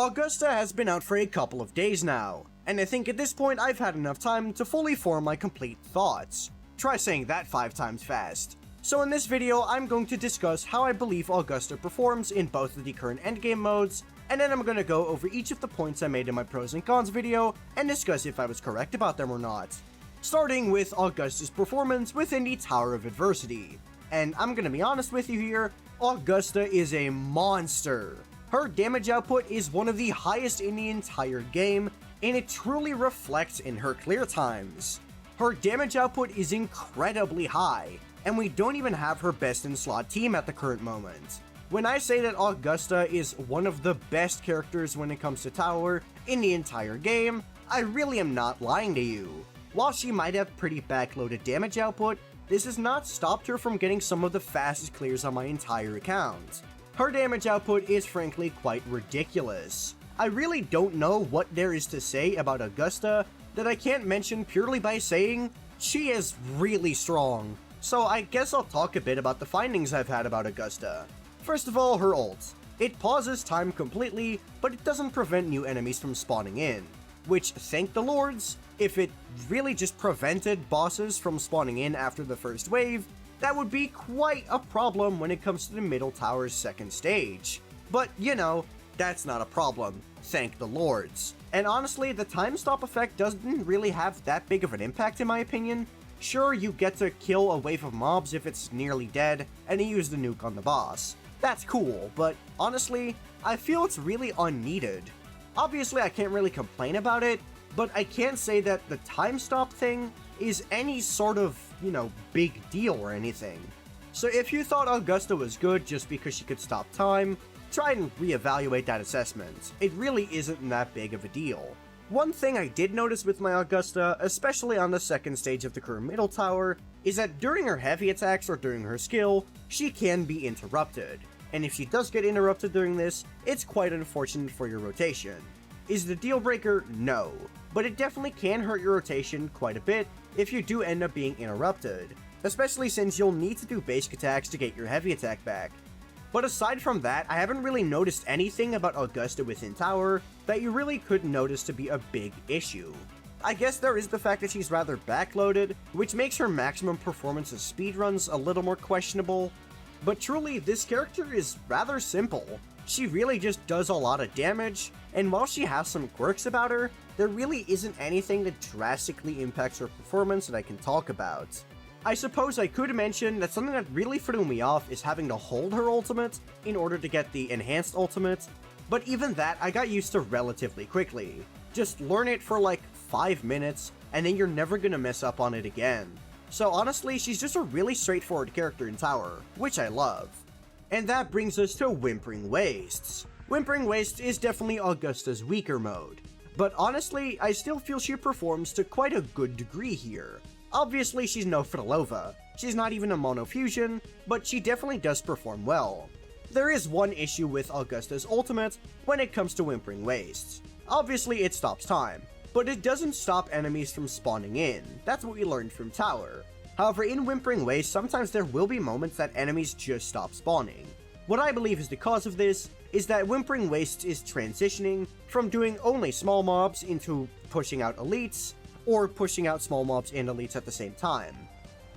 Augusta has been out for a couple of days now, and I think at this point I've had enough time to fully form my complete thoughts. Try saying that 5 times fast. So in this video, I'm going to discuss how I believe Augusta performs in both of the current endgame modes, and then I'm going to go over each of the points I made in my pros and cons video, and discuss if I was correct about them or not. Starting with Augusta's performance within the Tower of Adversity. And I'm going to be honest with you here, Augusta is a monster. Her damage output is one of the highest in the entire game, and it truly reflects in her clear times. Her damage output is incredibly high, and we don't even have her best in slot team at the current moment. When I say that Augusta is one of the best characters when it comes to tower in the entire game, I really am not lying to you. While she might have pretty backloaded damage output, this has not stopped her from getting some of the fastest clears on my entire account. Her damage output is frankly quite ridiculous. I really don't know what there is to say about Augusta that I can't mention purely by saying she is really strong. So I guess I'll talk a bit about the findings I've had about Augusta. First of all, her ult. It pauses time completely, but it doesn't prevent new enemies from spawning in. Which, thank the lords, if it really just prevented bosses from spawning in after the first wave, that would be quite a problem when it comes to the middle tower's second stage. But, you know, that's not a problem, thank the lords. And honestly, the time stop effect doesn't really have that big of an impact in my opinion. Sure, you get to kill a wave of mobs if it's nearly dead, and you use the nuke on the boss. That's cool, but honestly, I feel it's really unneeded. Obviously, I can't really complain about it, but I can't say that the time stop thing is any sort of, big deal or anything. So if you thought Augusta was good just because she could stop time, try and reevaluate that assessment. It really isn't that big of a deal. One thing I did notice with my Augusta, especially on the second stage of the current middle tower, is that during her heavy attacks or during her skill, she can be interrupted. And if she does get interrupted during this, it's quite unfortunate for your rotation. Is it a deal breaker? No. But it definitely can hurt your rotation quite a bit if you do end up being interrupted, especially since you'll need to do basic attacks to get your heavy attack back. But aside from that, I haven't really noticed anything about Augusta within tower that you really could notice to be a big issue. I guess there is the fact that she's rather backloaded, which makes her maximum performance of speedruns a little more questionable. But truly, this character is rather simple. She really just does a lot of damage, and while she has some quirks about her, there really isn't anything that drastically impacts her performance that I can talk about. I suppose I could mention that something that really threw me off is having to hold her ultimate in order to get the enhanced ultimate, but even that I got used to relatively quickly. Just learn it for like 5 minutes, and then you're never gonna mess up on it again. So honestly, she's just a really straightforward character in tower, which I love. And that brings us to Whimpering Wastes. Whimpering Wastes is definitely Augusta's weaker mode, but honestly, I still feel she performs to quite a good degree here. Obviously, she's no Frilova, she's not even a monofusion, but she definitely does perform well. There is one issue with Augusta's ultimate when it comes to Whimpering Wastes. Obviously, it stops time, but it doesn't stop enemies from spawning in. That's what we learned from Tower. However, in Whimpering Wastes, sometimes there will be moments that enemies just stop spawning. What I believe is the cause of this is that Whimpering Wastes is transitioning from doing only small mobs into pushing out elites, or pushing out small mobs and elites at the same time.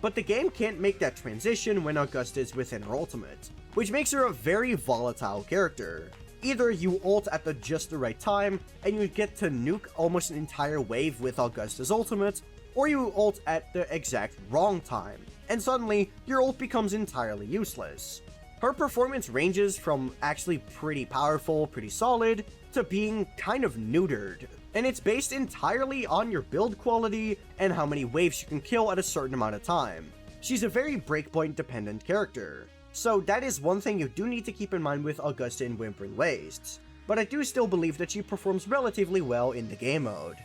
But the game can't make that transition when Augusta is within her ultimate, which makes her a very volatile character. Either you ult at just the right time, and you get to nuke almost an entire wave with Augusta's ultimate, or you ult at the exact wrong time, and suddenly your ult becomes entirely useless. Her performance ranges from actually pretty powerful, pretty solid, to being kind of neutered, and it's based entirely on your build quality and how many waves you can kill at a certain amount of time. She's a very breakpoint dependent character, so that is one thing you do need to keep in mind with Augusta in Whimpering Wastes, but I do still believe that she performs relatively well in the game mode.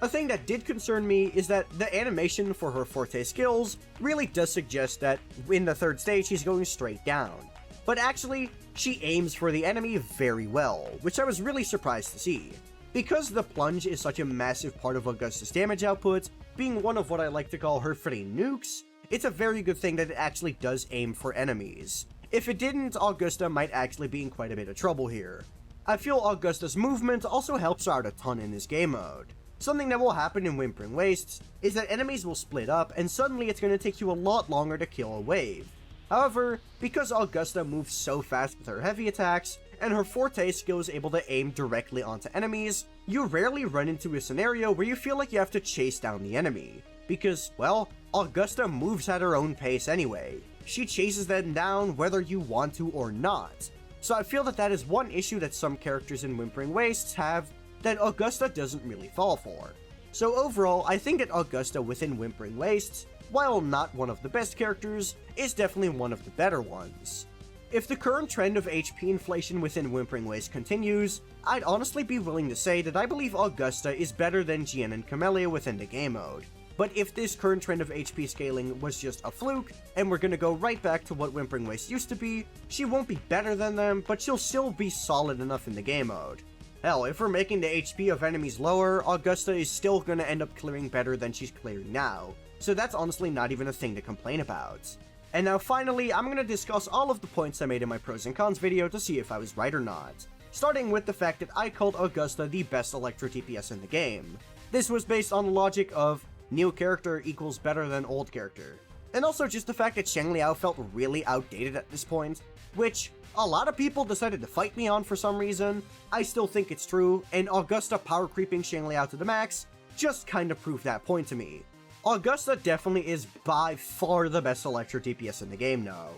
A thing that did concern me is that the animation for her forte skills really does suggest that in the third stage she's going straight down, but actually, she aims for the enemy very well, which I was really surprised to see. Because the plunge is such a massive part of Augusta's damage output, being one of what I like to call her free nukes, it's a very good thing that it actually does aim for enemies. If it didn't, Augusta might actually be in quite a bit of trouble here. I feel Augusta's movement also helps her out a ton in this game mode. Something that will happen in Whimpering Wastes is that enemies will split up and suddenly it's going to take you a lot longer to kill a wave. However, because Augusta moves so fast with her heavy attacks, and her forte skill is able to aim directly onto enemies, you rarely run into a scenario where you feel like you have to chase down the enemy. Because, well, Augusta moves at her own pace anyway. She chases them down whether you want to or not. So I feel that that is one issue that some characters in Whimpering Wastes have that Augusta doesn't really fall for. So overall, I think that Augusta within Whimpering Wastes, while not one of the best characters, is definitely one of the better ones. If the current trend of HP inflation within Whimpering Wastes continues, I'd honestly be willing to say that I believe Augusta is better than Gian and Camellia within the game mode. But if this current trend of HP scaling was just a fluke, and we're gonna go right back to what Whimpering Wastes used to be, she won't be better than them, but she'll still be solid enough in the game mode. Hell, if we're making the HP of enemies lower, Augusta is still gonna end up clearing better than she's clearing now, so that's honestly not even a thing to complain about. And now finally, I'm gonna discuss all of the points I made in my pros and cons video to see if I was right or not. Starting with the fact that I called Augusta the best Electro DPS in the game. This was based on the logic of new character equals better than old character. And also just the fact that Xiangliao felt really outdated at this point, which a lot of people decided to fight me on for some reason. I still think it's true, and Augusta power creeping Xiangliao to the max just kinda proved that point to me. Augusta definitely is by far the best Electro DPS in the game now,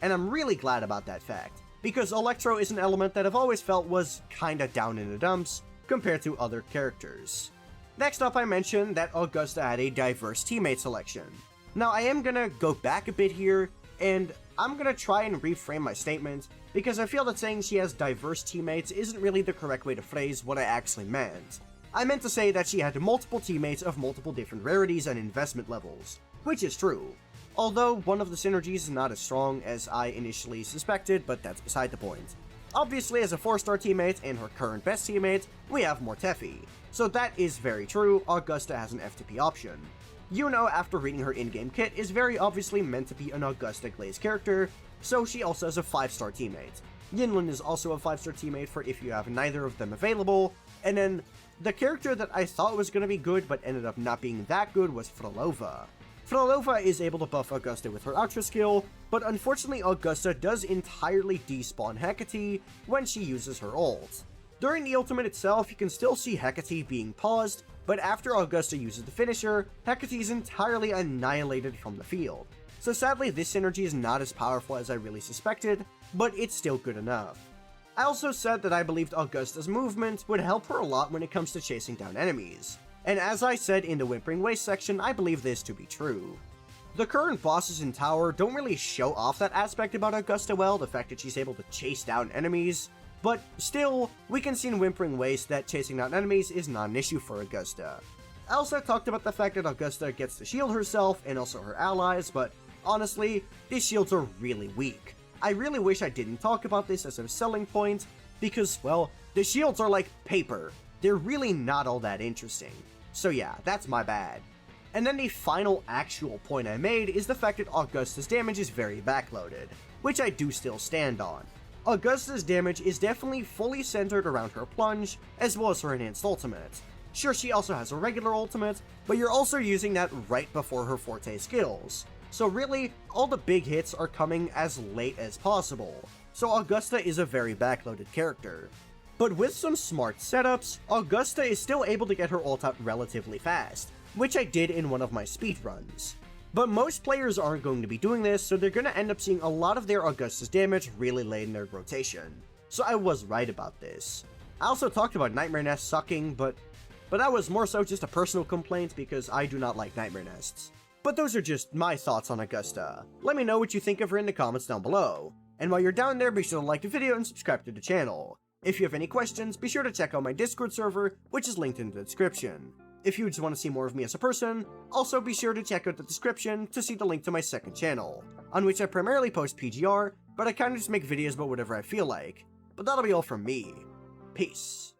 and I'm really glad about that fact, because Electro is an element that I've always felt was kinda down in the dumps compared to other characters. Next up, I mentioned that Augusta had a diverse teammate selection. Now, I am gonna go back a bit here, and I'm gonna try and reframe my statement, because I feel that saying she has diverse teammates isn't really the correct way to phrase what I actually meant. I meant to say that she had multiple teammates of multiple different rarities and investment levels, which is true. Although one of the synergies is not as strong as I initially suspected, but that's beside the point. Obviously, as a 4-star teammate and her current best teammate, we have Mortefi. So that is very true, Augusta has an FTP option. Yuno, after reading her in-game kit, is very obviously meant to be an Augusta Glaze character, so she also has a 5-star teammate. Yinlin is also a 5-star teammate for if you have neither of them available, and then the character that I thought was going to be good but ended up not being that good was Frolova. Frolova is able to buff Augusta with her Ultra skill, but unfortunately Augusta does entirely despawn Hecate when she uses her ult. During the ultimate itself, you can still see Hecate being paused, but after Augusta uses the finisher, Hecate is entirely annihilated from the field. So sadly, this synergy is not as powerful as I really suspected, but it's still good enough. I also said that I believed Augusta's movement would help her a lot when it comes to chasing down enemies. And as I said in the Whimpering Waste section, I believe this to be true. The current bosses in Tower don't really show off that aspect about Augusta well, the fact that she's able to chase down enemies, but still, we can see in Whimpering Waste that chasing down enemies is not an issue for Augusta. I also talked about the fact that Augusta gets to shield herself and also her allies, but honestly, these shields are really weak. I really wish I didn't talk about this as a selling point, because, well, the shields are like paper. They're really not all that interesting. So yeah, that's my bad. And then the final actual point I made is the fact that Augusta's damage is very backloaded, which I do still stand on. Augusta's damage is definitely fully centered around her plunge, as well as her enhanced ultimate. Sure, she also has a regular ultimate, but you're also using that right before her forte skills. So really, all the big hits are coming as late as possible. So Augusta is a very backloaded character. But with some smart setups, Augusta is still able to get her ult out relatively fast, which I did in one of my speedruns. But most players aren't going to be doing this, so they're going to end up seeing a lot of their Augusta's damage really late in their rotation. So I was right about this. I also talked about Nightmare Nest sucking, but that was more so just a personal complaint because I do not like Nightmare Nests. But those are just my thoughts on Augusta. Let me know what you think of her in the comments down below. And while you're down there, be sure to like the video and subscribe to the channel. If you have any questions, be sure to check out my Discord server, which is linked in the description. If you just want to see more of me as a person, also be sure to check out the description to see the link to my second channel, on which I primarily post PGR, but I kinda just make videos about whatever I feel like. But that'll be all from me. Peace.